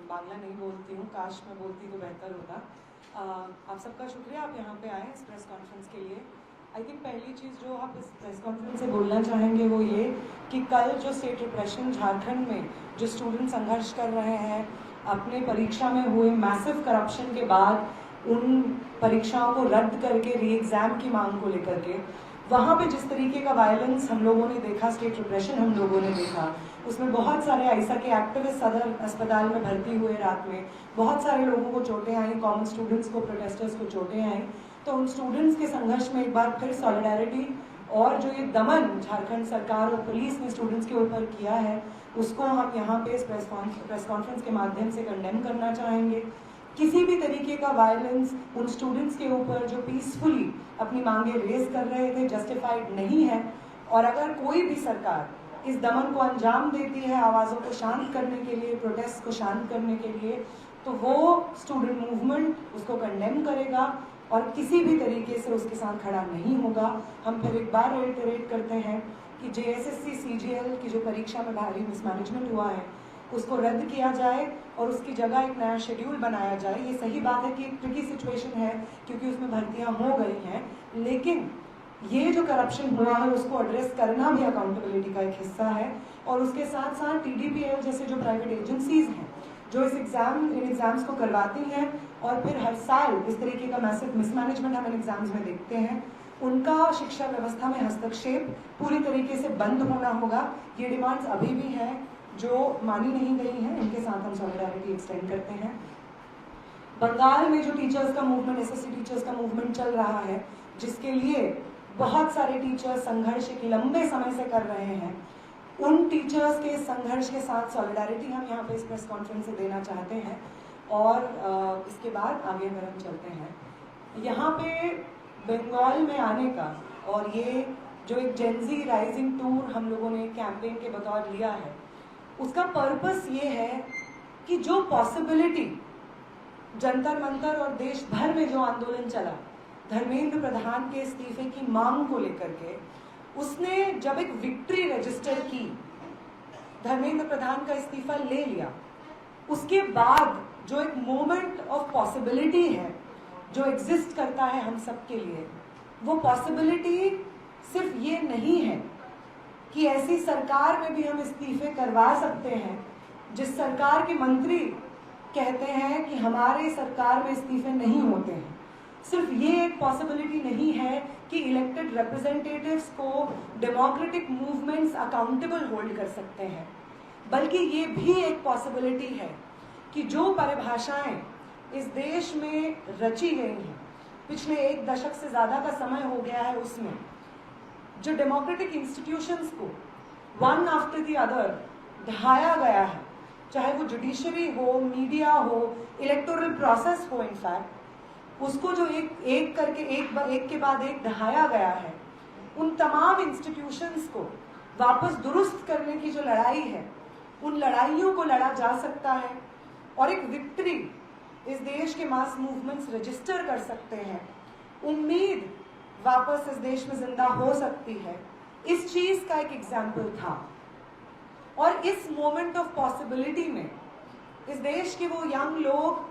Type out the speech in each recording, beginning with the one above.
बांग्ला नहीं बोलती हूँ, काश मैं बोलती तो बेहतर होता। आप सबका शुक्रिया, आप यहाँ पे आए इस प्रेस कॉन्फ्रेंस के लिए। आई थिंक पहली चीज़ जो आप इस प्रेस कॉन्फ्रेंस से बोलना चाहेंगे वो ये कि कल जो स्टेट रिप्रेशन झारखंड में जो स्टूडेंट संघर्ष कर रहे हैं अपने परीक्षा में हुए मैसिव करप्शन के बाद, उन परीक्षाओं को रद्द करके री एग्ज़ाम की मांग को लेकर के वहाँ पे जिस तरीके का वायलेंस हम लोगों ने देखा, स्टेट रिप्रेशन हम लोगों ने देखा, उसमें बहुत सारे आइसा के एक्टिविस्ट सदर अस्पताल में भर्ती हुए रात में, बहुत सारे लोगों को चोटें आई, कॉमन स्टूडेंट्स को, प्रोटेस्टर्स को चोटें आई। तो उन स्टूडेंट्स के संघर्ष में एक बार फिर सॉलिडारिटी और जो ये दमन झारखंड सरकार और पुलिस ने स्टूडेंट्स के ऊपर किया है उसको हम यहाँ पे इस प्रेस कॉन्फ्रेंस के माध्यम से कंडेम करना चाहेंगे। किसी भी तरीके का वायलेंस उन स्टूडेंट्स के ऊपर जो पीसफुली अपनी मांगे रेज कर रहे थे जस्टिफाइड नहीं है, और अगर कोई भी सरकार इस दमन को अंजाम देती है आवाज़ों को शांत करने के लिए, प्रोटेस्ट को शांत करने के लिए, तो वो स्टूडेंट मूवमेंट उसको कंडेम करेगा और किसी भी तरीके से उसके साथ खड़ा नहीं होगा। हम फिर एक बार रेटरेट करते हैं कि JSSC CGL की जो परीक्षा में भारी मिसमैनेजमेंट हुआ है उसको रद्द किया जाए और उसकी जगह एक नया शेड्यूल बनाया जाए। ये सही बात है कि एक ट्रिकी सिचुएशन है क्योंकि उसमें भर्तियां हो गई हैं, लेकिन ये जो करप्शन हुआ है उसको एड्रेस करना भी अकाउंटेबिलिटी का एक हिस्सा है। और उसके साथ साथ TDPL जैसे जो प्राइवेट एजेंसीज हैं जो इन एग्जाम्स को करवाती हैं और फिर हर साल इस तरीके का मैसिव मिसमैनेजमेंट हम इन एग्जाम्स में देखते हैं, उनका शिक्षा व्यवस्था में हस्तक्षेप पूरी तरीके से बंद होना होगा। ये डिमांड्स अभी भी हैं जो मानी नहीं गई हैं, इनके साथ हम सॉलिडारिटी एक्सटेंड करते हैं। बंगाल में जो टीचर्स का मूवमेंट, SSC टीचर्स का मूवमेंट चल रहा है, जिसके लिए बहुत सारे टीचर्स संघर्ष एक लंबे समय से कर रहे हैं, उन टीचर्स के संघर्ष के साथ सॉलिडारिटी हम यहाँ पे इस प्रेस कॉन्फ्रेंस से देना चाहते हैं। और इसके बाद आगे अगर हम चलते हैं यहाँ पे बंगाल में आने का, और ये जो एक जेनजी राइजिंग टूर हम लोगों ने कैंपेन के बतौर लिया है, उसका पर्पस ये है कि जो पॉसिबिलिटी जंतर मंतर और देश भर में जो आंदोलन चला धर्मेंद्र प्रधान के इस्तीफे की मांग को लेकर के, उसने जब एक विक्ट्री रजिस्टर की, धर्मेंद्र प्रधान का इस्तीफा ले लिया, उसके बाद जो एक मोमेंट ऑफ पॉसिबिलिटी है जो एग्जिस्ट करता है हम सब के लिए, वो पॉसिबिलिटी सिर्फ ये नहीं है कि ऐसी सरकार में भी हम इस्तीफे करवा सकते हैं जिस सरकार के मंत्री कहते हैं कि हमारे सरकार में इस्तीफे नहीं होते हैं। सिर्फ ये एक पॉसिबिलिटी नहीं है कि इलेक्टेड रिप्रेजेंटेटिव्स को डेमोक्रेटिक मूवमेंट्स अकाउंटेबल होल्ड कर सकते हैं, बल्कि ये भी एक पॉसिबिलिटी है कि जो परिभाषाएं इस देश में रची गई हैं, पिछले 1 दशक से ज़्यादा का समय हो गया है, उसमें जो डेमोक्रेटिक इंस्टीट्यूशंस को वन आफ्टर द अदर ढाया गया है, चाहे वो जुडिशरी हो, मीडिया हो, इलेक्टोरल प्रोसेस हो, इनफैक्ट उसको जो एक करके एक के बाद एक ढहाया गया है, उन तमाम इंस्टीट्यूशंस को वापस दुरुस्त करने की जो लड़ाई है, उन लड़ाइयों को लड़ा जा सकता है और एक विक्ट्री इस देश के मास मूवमेंट्स रजिस्टर कर सकते हैं। उम्मीद वापस इस देश में जिंदा हो सकती है। इस चीज का एक एग्जाम्पल था। और इस मोमेंट ऑफ पॉसिबिलिटी में इस देश के वो यंग लोग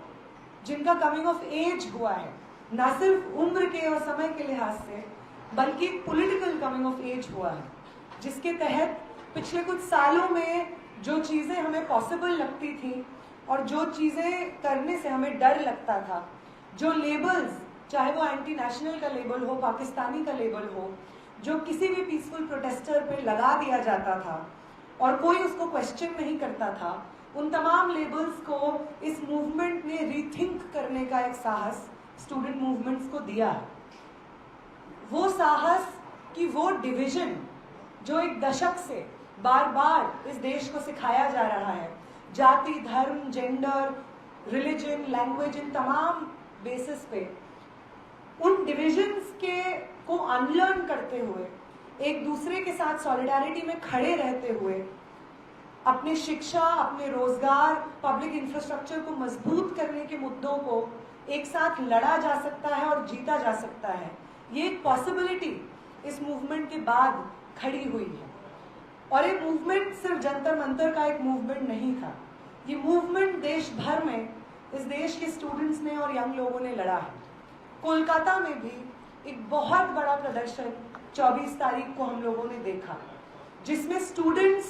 जिनका कमिंग ऑफ एज हुआ है, ना सिर्फ उम्र के और समय के लिहाज से, बल्कि पॉलिटिकल कमिंग ऑफ एज हुआ है, जिसके तहत पिछले कुछ सालों में जो चीज़ें हमें पॉसिबल लगती थी और जो चीज़ें करने से हमें डर लगता था, जो लेबल्स, चाहे वो एंटी नेशनल का लेबल हो, पाकिस्तानी का लेबल हो, जो किसी भी पीसफुल प्रोटेस्टर पे लगा दिया जाता था और कोई उसको क्वेश्चन नहीं करता था, उन तमाम लेबल्स को इस मूवमेंट ने रीथिंक करने का एक साहस स्टूडेंट मूवमेंट्स को दिया है। वो साहस कि वो डिवीजन जो 1 दशक से बार बार इस देश को सिखाया जा रहा है, जाति, धर्म, जेंडर, रिलीजन, लैंग्वेज, इन तमाम बेसिस पे, उन डिविजन्स के को अनलर्न करते हुए, एक दूसरे के साथ सॉलिडारिटी में खड़े रहते हुए, अपने शिक्षा, अपने रोजगार, पब्लिक इंफ्रास्ट्रक्चर को मजबूत करने के मुद्दों को एक साथ लड़ा जा सकता है और जीता जा सकता है। ये एक पॉसिबिलिटी इस मूवमेंट के बाद खड़ी हुई है। और ये मूवमेंट सिर्फ जंतर मंतर का एक मूवमेंट नहीं था, ये मूवमेंट देश भर इस देश के स्टूडेंट्स ने और यंग लोगों ने लड़ा है। कोलकाता में भी एक बहुत बड़ा प्रदर्शन 24 तारीख को हम लोगों ने देखा, जिसमें स्टूडेंट्स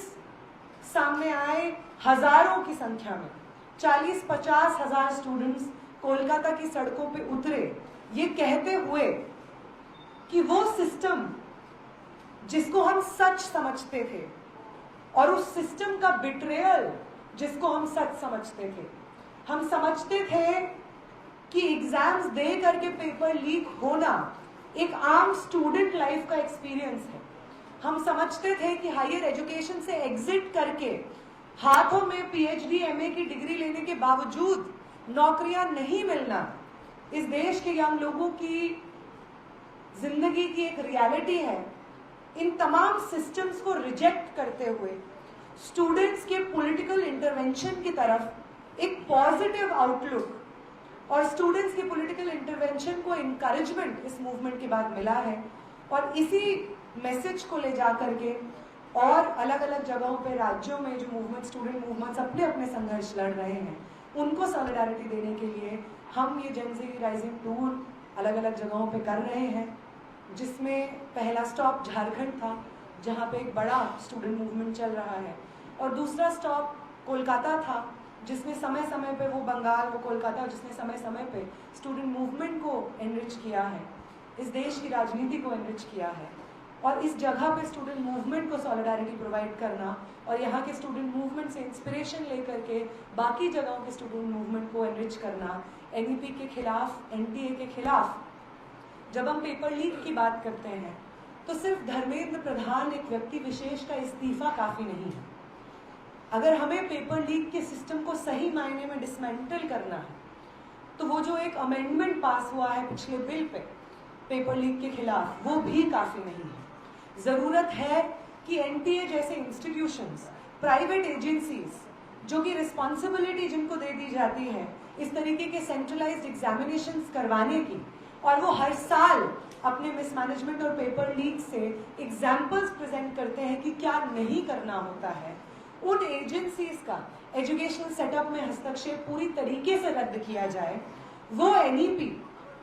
सामने आए हजारों की संख्या में। 40-50 हजार स्टूडेंट्स कोलकाता की सड़कों पे उतरे, ये कहते हुए कि वो सिस्टम जिसको हम सच समझते थे और उस सिस्टम का बिट्रेयल जिसको हम सच समझते थे, हम समझते थे कि एग्जाम्स दे करके पेपर लीक होना एक आम स्टूडेंट लाइफ का एक्सपीरियंस है। हम समझते थे कि हायर एजुकेशन से एग्जिट करके हाथों में पीएचडी एमए की डिग्री लेने के बावजूद नौकरियां नहीं मिलना इस देश के यंग लोगों की जिंदगी की एक रियलिटी है। इन तमाम सिस्टम्स को रिजेक्ट करते हुए स्टूडेंट्स के पॉलिटिकल इंटरवेंशन की तरफ एक पॉजिटिव आउटलुक और स्टूडेंट्स के पॉलिटिकल इंटरवेंशन को इंकरेजमेंट इस मूवमेंट के बाद मिला है। और इसी मैसेज को ले जा करके और अलग अलग जगहों पे राज्यों में जो मूवमेंट स्टूडेंट मूवमेंट्स अपने अपने संघर्ष लड़ रहे हैं, उनको सॉलिडारिटी देने के लिए हम ये जेन ज़ी राइजिंग टूर अलग अलग जगहों पे कर रहे हैं, जिसमें पहला स्टॉप झारखंड था जहाँ पे एक बड़ा स्टूडेंट मूवमेंट चल रहा है, और दूसरा स्टॉप कोलकाता था जिसने समय समय पे वो बंगाल वो कोलकाता जिसने समय समय पे स्टूडेंट मूवमेंट को एनरिच किया है, इस देश की राजनीति को एनरिच किया है। और इस जगह पे स्टूडेंट मूवमेंट को सॉलिडारिटी प्रोवाइड करना और यहाँ के स्टूडेंट मूवमेंट से इंस्पिरेशन लेकर के बाकी जगहों के स्टूडेंट मूवमेंट को एनरिच करना, एनईपी के खिलाफ, एनटीए के खिलाफ जब हम पेपर लीक की बात करते हैं तो सिर्फ धर्मेंद्र प्रधान एक व्यक्ति विशेष का इस्तीफा काफी नहीं है। अगर हमें पेपर लीक के सिस्टम को सही मायने में डिसमेंटल करना है तो वो जो एक अमेंडमेंट पास हुआ है पिछले बिल पे पेपर लीक के खिलाफ, वो भी काफी नहीं है। जरूरत है कि एनटीए जैसे इंस्टीट्यूशंस, प्राइवेट एजेंसीज जो कि रिस्पॉन्सिबिलिटी जिनको दे दी जाती है इस तरीके के सेंट्रलाइज्ड एग्जामिनेशंस करवाने की, और वो हर साल अपने मिसमैनेजमेंट और पेपर लीक से एग्जाम्पल्स प्रेजेंट करते हैं कि क्या नहीं करना होता है, उन एजेंसीज का एजुकेशनल सेटअप में हस्तक्षेप पूरी तरीके से रद्द किया जाए। वो एनईपी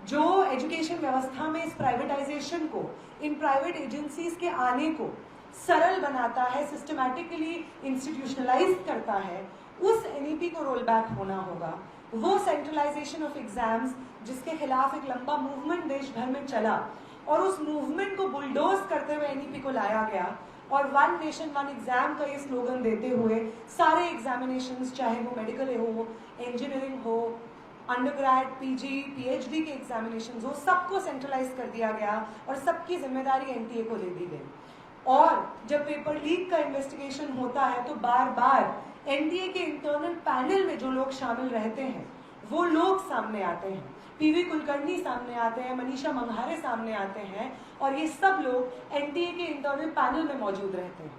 जो एजुकेशन व्यवस्था में इस प्राइवेटाइजेशन को, इन प्राइवेट एजेंसीज के आने को सरल बनाता है, सिस्टमैटिकली इंस्टीट्यूशनलाइज करता है, उस एनईपी को रोल बैक होना होगा। वो सेंट्रलाइजेशन ऑफ एग्जाम्स जिसके खिलाफ एक लंबा मूवमेंट देश भर में चला और उस मूवमेंट को बुलडोज करते हुए एनईपी को लाया गया और वन नेशन वन एग्जाम का ये स्लोगन देते हुए सारे एग्जामिनेशंस, चाहे वो मेडिकल हो, इंजीनियरिंग हो, अंडरग्रेड, पीजी, पीएचडी के एग्जामिनेशंस हो, सबको सेंट्रलाइज कर दिया गया और सबकी जिम्मेदारी एनटीए को दे दी गई। और जब पेपर लीक का इन्वेस्टिगेशन होता है तो बार बार एनटीए के इंटरनल पैनल में जो लोग शामिल रहते हैं वो लोग सामने आते हैं, पीवी कुलकर्णी सामने आते हैं, मनीषा मंघारे सामने आते हैं, और ये सब लोग एनटीए के इंटरनल पैनल में मौजूद रहते हैं।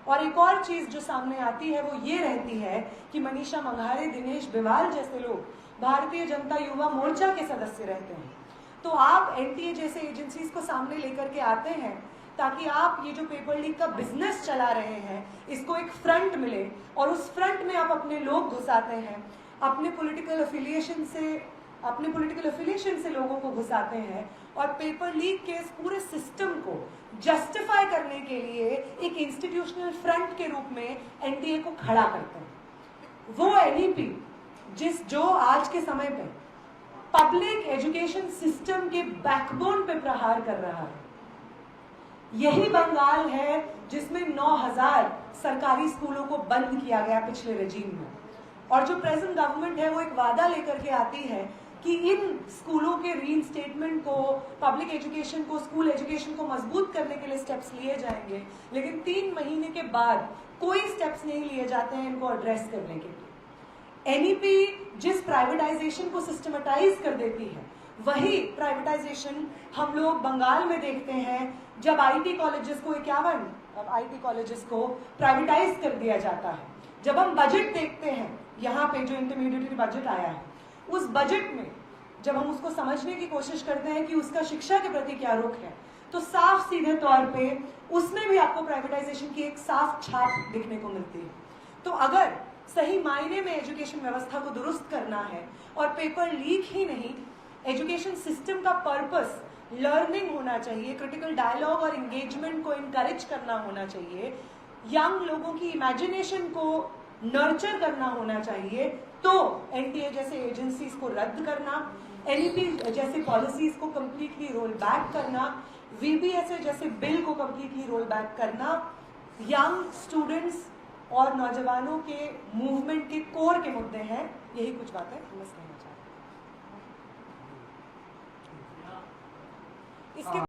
और एक और चीज जो सामने आती है वो ये रहती है कि मनीषा मंघारे, दिनेश बिवाल जैसे लोग भारतीय जनता युवा मोर्चा के सदस्य रहते हैं। तो आप एनटीए जैसे एजेंसीज को सामने लेकर के आते हैं ताकि आप ये जो पेपर लीक का बिजनेस चला रहे हैं इसको एक फ्रंट मिले, और उस फ्रंट में आप अपने लोग घुसाते हैं, अपने पॉलिटिकल एफिलिएशन से लोगों को घुसाते हैं, और पेपर लीक के इस पूरे सिस्टम को जस्टिफाई करने के लिए एक इंस्टीट्यूशनल फ्रंट के रूप में एनटीए को खड़ा करते हैं। वो एनईपी जो आज के समय पे पब्लिक एजुकेशन सिस्टम के बैकबोन पे प्रहार कर रहा है, यही बंगाल है जिसमें 9000 सरकारी स्कूलों को बंद किया गया पिछले रेजीम में, और जो प्रेजेंट गवर्नमेंट है वो एक वादा लेकर के आती है कि इन स्कूलों के रीइंस्टेटमेंट को, पब्लिक एजुकेशन को, स्कूल एजुकेशन को मजबूत करने के लिए स्टेप्स लिए जाएंगे, लेकिन 3 महीने के बाद कोई स्टेप्स नहीं लिए जाते हैं इनको एड्रेस करने के लिए। एनईपी जिस प्राइवेटाइजेशन को सिस्टमेटाइज कर देती है वही प्राइवेटाइजेशन हम लोग बंगाल में देखते हैं जब आईटी कॉलेजेस को 51 आईटी कॉलेजेस को प्राइवेटाइज कर दिया जाता है। जब हम बजट देखते हैं, यहाँ पे जो इंटरमीडिएट बजट आया है, उस बजट में जब हम उसको समझने की कोशिश करते हैं कि उसका शिक्षा के प्रति क्या रुख है, तो साफ सीधे तौर पे उसमें भी आपको प्राइवेटाइजेशन की एक साफ छाप दिखने को मिलती है। तो अगर सही मायने में एजुकेशन व्यवस्था को दुरुस्त करना है और पेपर लीक ही नहीं, एजुकेशन सिस्टम का पर्पस लर्निंग होना चाहिए, क्रिटिकल डायलॉग और एंगेजमेंट को इनकरेज करना होना चाहिए, यंग लोगों की इमेजिनेशन को नर्चर करना होना चाहिए, तो एनटीए जैसे एजेंसीज को रद्द करना, एनईपी जैसे पॉलिसीज को कंप्लीटली रोल बैक करना, वीबीएसए जैसे बिल को कंप्लीटली रोल बैक करना, यंग स्टूडेंट्स और नौजवानों के मूवमेंट के कोर के मुद्दे हैं। यही कुछ बातें बस कहना चाहते हैं। इसके